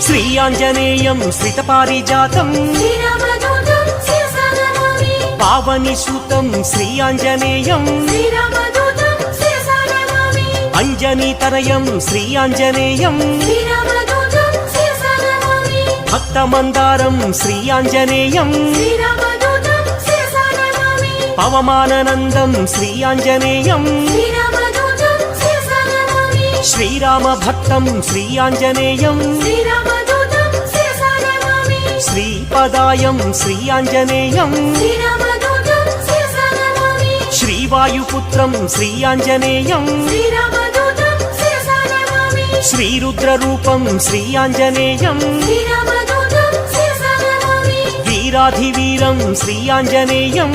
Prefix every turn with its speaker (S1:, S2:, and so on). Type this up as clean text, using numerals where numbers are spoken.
S1: Shri Anjaneyam శ్రితపారిజాతం Pavani సూతం Shri Anjaneyam అంజనీతనయం Shri Anjaneyam భక్తమందారం Shri Anjaneyam పవమాననందం Shri Anjaneyam Srirama భక్తం Shri Anjaneyam శ్రీపదాయం Shri Anjaneyam శ్రీవాయుపుత్రం Shri Anjaneyam శ్రీరుద్రరూపం Shri Anjaneyam వీరాధివీరం Shri Anjaneyam